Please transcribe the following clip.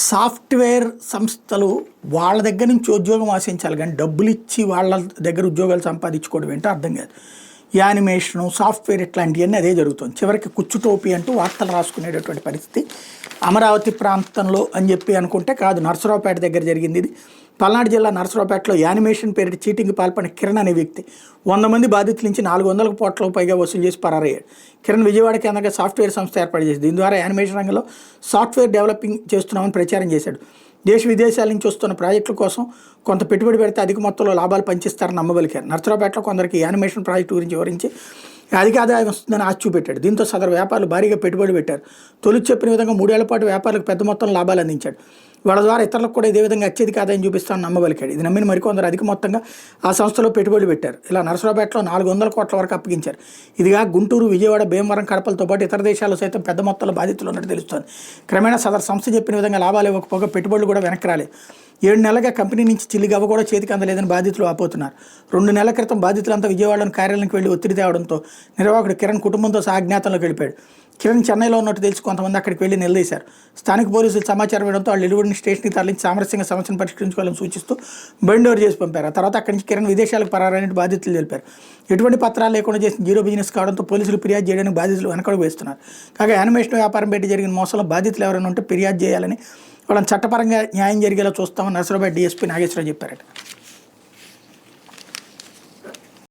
Software సంస్థలు వాళ్ళ దగ్గర నుంచి ఉద్యోగం ఆశించాలి గానీ, డబ్బులిచ్చి వాళ్ళ దగ్గర ఉద్యోగాలు సంపాదించుకోవడం ఏంటో అర్థం కాదు. యానిమేషను, సాఫ్ట్‌వేర్ ఇట్లాంటియన్నీ అదే జరుగుతుంది. చివరికి కుచ్చు టోపీ అంటూ వార్తలు రాసుకునేటటువంటి పరిస్థితి. అమరావతి ప్రాంతంలో అని చెప్పి అనుకుంటే కాదు, నరసరావుపేట దగ్గర జరిగింది ఇది. పల్నాడు జిల్లా నరసరావుపేటలో యానిమేషన్ పేరిట చీటింగ్‌కి పాల్పడిన కిరణ్ అనే వ్యక్తి 100 మంది బాధితుల నుంచి 400 కోట్లకు పైగా వసూలు చేసి పరారయ్యాడు. కిరణ్ విజయవాడ కేంద్రంగా సాఫ్ట్‌వేర్ సంస్థ ఏర్పాటు చేసింది. దీని ద్వారా యానిమేషన్ రంగంలో సాఫ్ట్‌వేర్ డెవలపింగ్ చేస్తున్నామని ప్రచారం చేశాడు. దేశ విదేశాల నుంచి వస్తున్న ప్రాజెక్టుల కోసం కొంత పెట్టుబడి పెడితే అధిక మొత్తంలో లాభాలు పంచిస్తారని నమ్మబలికారు. నరసరావుపేటలో కొందరికి యానిమేషన్ ప్రాజెక్టు గురించి వివరించి అధిక ఆదాయం వస్తుందని ఆశ చూపెట్టాడు. దీంతో సదరు వ్యాపారులు భారీగా పెట్టుబడి పెట్టారు. తొలి చెప్పిన విధంగా 3 ఏళ్ల పాటు వ్యాపారులకు పెద్ద మొత్తంలో లాభాలు అందించాడు. వాళ్ళ ద్వారా ఇతరులకు కూడా ఇదే విధంగా అత్యధిక ఆదాయం చూపిస్తానని నమ్మబలికాడు. ఇది నమ్మిన మరికొందరు అధిక మొత్తంగా ఆ సంస్థలో పెట్టుబడి పెట్టారు. ఇలా నరసరావుపేటలో 400 కోట్ల వరకు అప్పగించారు. ఇదిగా గుంటూరు, విజయవాడ, భీమవరం, కడపలతో పాటు ఇతర దేశాల్లో సైతం పెద్ద మొత్తంలో బాధితులు ఉన్నట్టు తెలుస్తోంది. క్రమేణా సదరు సంస్థ చెప్పిన విధంగా లాభాలు ఇవ్వకపోగా పెట్టుబడులు కూడా వెనక్కి రాలేదు. 7 నెలలుగా కంపెనీ నుంచి చిల్లిగవ్వ కూడా చేతికి అందలేదని బాధితులు ఆపోతున్నారు. 2 నెలల క్రితం బాధితులంతా విజయవాడలోని కార్యాలయానికి వెళ్లి ఒత్తిడి తేవడంతో నిర్వాహకుడు కిరణ్ కుటుంబంతో సహా అజ్ఞాతంలోకి వెళ్ళిపోయాడు. కిరణ్ చెన్నైలో ఉన్నట్టు తెలిసి కొంతమంది అక్కడికి వెళ్లి నిలదీశారు. స్థానిక పోలీసులు సమాచారం ఇవ్వడంతో వాళ్ళు ఇరువురిని స్టేషన్కి తరలించి సామరస్యంగా సమస్యను పరిష్కరించుకోవాలని సూచిస్తూ బైండ్ ఓవర్ చేసి పంపారు. ఆ తర్వాత అక్కడి నుంచి కిరణ్ విదేశాలకు పరారైనట్టు బాధితులు తెలిపారు. ఎటువంటి పత్రాలు లేకుండా చేసిన జీరో బిజినెస్ కావడంతో పోలీసులు ఫిర్యాదు చేయడానికి బాధితులు వెనకడుగు వేస్తున్నారు. కాగా యానిమేషన్ వ్యాపారం పెట్టి జరిగిన మోసంలో బాధితులు ఎవరైనా ఉంటే ఫిర్యాదు చేయాలని, వాళ్ళని చట్టపరంగా న్యాయం జరిగేలా చూస్తామని నరసరావుపేట డీఎస్పీ నాగేశ్వరరావు చెప్పారట.